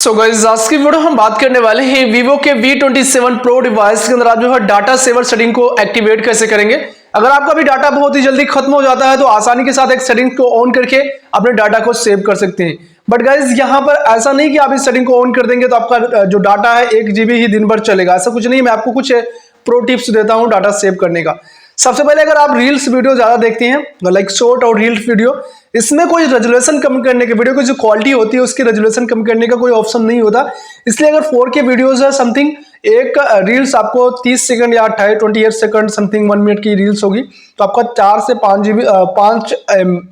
So guys आज की video हम बात करने वाले हैं Vivo के V27 Pro डिवाइस के अंदर आप जो है डाटा सेवर सेटिंग को एक्टिवेट कैसे करेंगे। अगर आपका भी डाटा बहुत ही जल्दी खत्म हो जाता है तो आसानी के साथ एक सेटिंग को ऑन करके अपने डाटा को सेव कर सकते हैं। बट गाइस यहाँ पर ऐसा नहीं कि आप इस सेटिंग को ऑन कर देंगे तो आपका जो डाटा है 1 GB ही दिन भर चलेगा, ऐसा कुछ नहीं। मैं आपको कुछ प्रो टिप्स देता हूँ डाटा सेव करने का। सबसे पहले अगर आप रील्स वीडियो ज्यादा देखते हैं लाइक शॉर्ट और रील्स वीडियो, इसमें कोई रेजोल्यूशन कम करने के वीडियो की जो क्वालिटी होती है उसकी रेजोल्यूशन कम करने का कोई ऑप्शन नहीं होता। इसलिए अगर 4K वीडियोस है समथिंग एक रील्स आपको 30 सेकंड या 28 सेकंड समथिंग 1 मिनट की रील्स होगी तो आपका 4 से 5 GB 5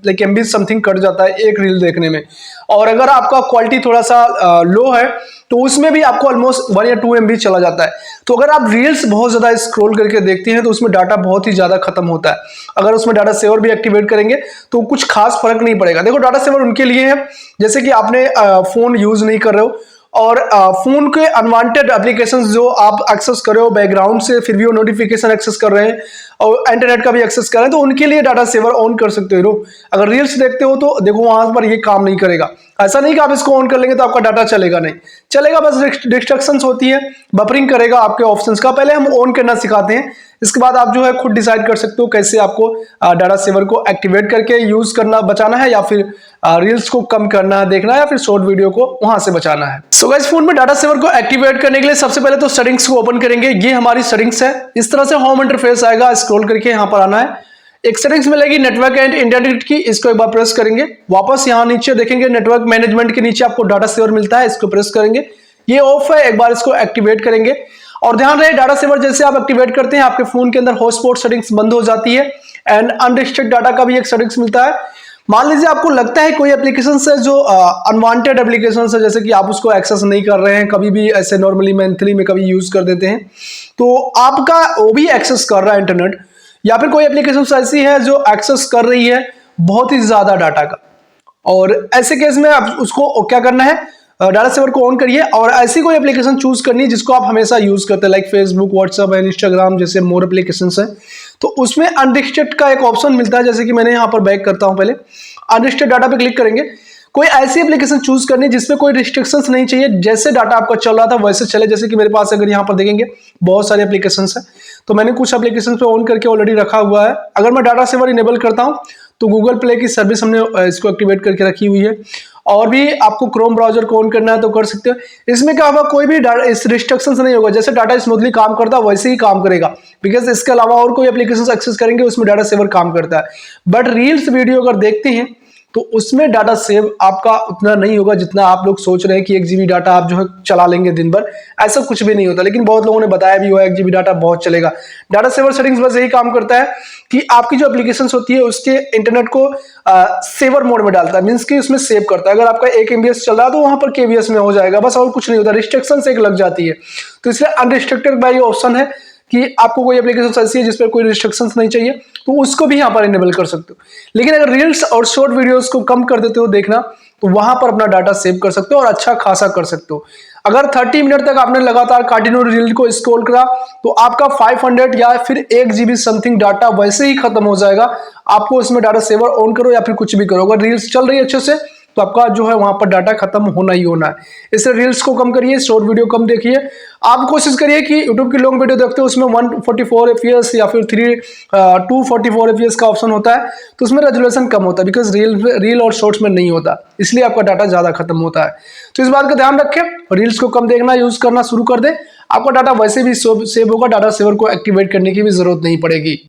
like MB something cut जाता है एक रील देखने में। और अगर आपका क्वालिटी थोड़ा सा लो है तो उसमें भी आपको ऑलमोस्ट 1 या 2 MB चला जाता है। तो अगर आप रील्स बहुत ज्यादा स्क्रॉल करके देखते हैं तो उसमें डाटा बहुत ही ज्यादा खत्म होता है। अगर उसमें डाटा सेवर भी एक्टिवेट करेंगे तो कुछ खास फर्क नहीं पड़ेगा। देखो डाटा सेवर उनके लिए है जैसे कि आपने फोन यूज नहीं कर रहे हो और फोन के अनवांटेड एप्लीकेशंस जो आप एक्सेस कर रहे हो बैकग्राउंड से, फिर भी वो नोटिफिकेशन एक्सेस कर रहे हैं और इंटरनेट का भी एक्सेस कर रहे हैं, तो उनके लिए डाटा सेवर ऑन कर सकते हो। अगर रील्स देखते हो तो देखो वहां पर ये काम नहीं करेगा। ऐसा नहीं कि आप इसको ऑन कर लेंगे तो आपका डाटा चलेगा, नहीं चलेगा, बस डिस्ट्रक्शंस होती है, बफरिंग करेगा आपके ऑप्शंस का। पहले हम ऑन करना सिखाते हैं, इसके बाद आप जो है खुद डिसाइड कर सकते हो कैसे आपको डाटा सेवर को एक्टिवेट करके यूज करना, बचाना है, या फिर रील्स को कम करना है देखना है, या फिर शॉर्ट वीडियो को वहां से बचाना है। सो गाइस फोन में डाटा सेवर को एक्टिवेट करने के लिए सबसे पहले तो सेटिंग्स को ओपन करेंगे। ये हमारी सेटिंग्स है, इस तरह से होम इंटरफेस आएगा, स्क्रॉल करके यहाँ पर आना है। एक सेटिंग्स मिलेगी नेटवर्क एंड इंटरनेट की, इसको एक बार प्रेस करेंगे। वापस यहाँ नीचे देखेंगे नेटवर्क मैनेजमेंट के नीचे आपको डाटा सेवर मिलता है, इसको प्रेस करेंगे। ये ऑफ है, एक बार इसको एक्टिवेट करेंगे। और ध्यान रहे डाटा सेवर जैसे आप एक्टिवेट करते हैं आपके फोन के अंदर हॉटस्पॉट सेटिंग्स बंद हो जाती है एंड अनरिस्ट्रिक्ट डाटा का भी एक सेटिंग्स मिलता है। मान लीजिए आपको लगता है कोई एप्लीकेशन है जो अनवांटेड एप्लीकेशन है, जैसे कि आप उसको एक्सेस नहीं कर रहे हैं, कभी भी ऐसे नॉर्मली मंथली में कभी यूज कर देते हैं, तो आपका वो भी एक्सेस कर रहा है इंटरनेट, या फिर कोई एप्लीकेशन ऐसी है जो एक्सेस कर रही है बहुत ही ज्यादा डाटा का, और ऐसे केस में आप उसको क्या करना है, डाटा सेवर को ऑन करिए और ऐसी कोई एप्लीकेशन चूज करनी है जिसको आप हमेशा यूज करते हैं, like Facebook, WhatsApp and Instagram जैसे मोर एप्लीकेशंस हैं। तो उसमें अनरिस्ट्रिक्ट का एक ऑप्शन मिलता है, जैसे कि मैंने यहाँ पर बैक करता हूँ, पहले अनरिस्ट्रिक्ट डाटा पे क्लिक करेंगे। कोई ऐसी एप्लीकेशन चूज करनी जिसमें कोई रिस्ट्रिक्शंस नहीं चाहिए, जैसे डाटा आपका चल रहा था वैसे चले। जैसे कि मेरे पास अगर यहाँ पर देखेंगे बहुत सारे एप्लीकेशंस हैं, तो मैंने कुछ एप्लीकेशन पे ऑन करके ऑलरेडी रखा हुआ है। अगर मैं डाटा सेवर इनेबल करता हूँ तो गूगल प्ले की सर्विस हमने इसको एक्टिवेट करके रखी हुई है, और भी आपको क्रोम ब्राउजर को ऑन करना है तो कर सकते हो। इसमें क्या होगा, कोई भी इस रिस्ट्रिक्शंस नहीं होगा, जैसे डाटा स्मूथली काम करता है वैसे ही काम करेगा, बिकॉज इसके अलावा और कोई एप्लीकेशन एक्सेस करेंगे उसमें डाटा सेवर काम करता है। बट रील्स वीडियो अगर देखते हैं तो उसमें डाटा सेव आपका उतना नहीं होगा जितना आप लोग सोच रहे हैं कि 1 GB डाटा आप जो है चला लेंगे दिन भर, ऐसा कुछ भी नहीं होता। लेकिन बहुत लोगों ने बताया भी हुआ 1 GB डाटा बहुत चलेगा। डाटा सेवर सेटिंग्स बस यही काम करता है कि आपकी जो एप्लीकेशंस होती है उसके इंटरनेट को सेवर मोड में डालता है, मींस कि उसमें सेव करता है। अगर आपका 1 MB चल रहा है तो वहां पर KBS में हो जाएगा, बस और कुछ नहीं होता। रिस्ट्रिक्शन एक लग जाती है, तो इसलिए अनरिस्ट्रिक्टेड बाय ऑप्शन है कि आपको कोई एप्लीकेशन ऐसी है जिस पर कोई रिस्ट्रिक्शंस नहीं चाहिए तो उसको भी यहाँ पर इनेबल कर सकते हो। लेकिन अगर रील्स और शॉर्ट वीडियोस को कम कर देते हो देखना, तो वहां पर अपना डाटा सेव कर सकते हो और अच्छा खासा कर सकते हो। अगर 30 मिनट तक आपने लगातार कंटिन्यू रील को स्क्रॉल करा तो आपका 500 या फिर 1 GB समथिंग डाटा वैसे ही खत्म हो जाएगा। आपको इसमें डाटा सेवर ऑन करो या फिर कुछ भी करो, अगर रील्स चल रही है अच्छे से तो आपका जो है वहां पर डाटा खत्म होना ही होना है। इससे रील्स को कम करिए, शॉर्ट वीडियो कम देखिए। आप कोशिश करिए कि यूट्यूब की लॉन्ग वीडियो देखते हो उसमें 144 FPS या फिर 244 FPS का ऑप्शन होता है, तो उसमें रेजोल्यूशन कम होता है, बिकॉज रील और शॉर्ट्स में नहीं होता, इसलिए आपका डाटा ज्यादा खत्म होता है। तो इस बात का ध्यान रखें, रील्स को कम देखना यूज करना शुरू कर दे, आपका डाटा वैसे भी सेव होगा, डाटा सेवर को एक्टिवेट करने की भी जरूरत नहीं पड़ेगी।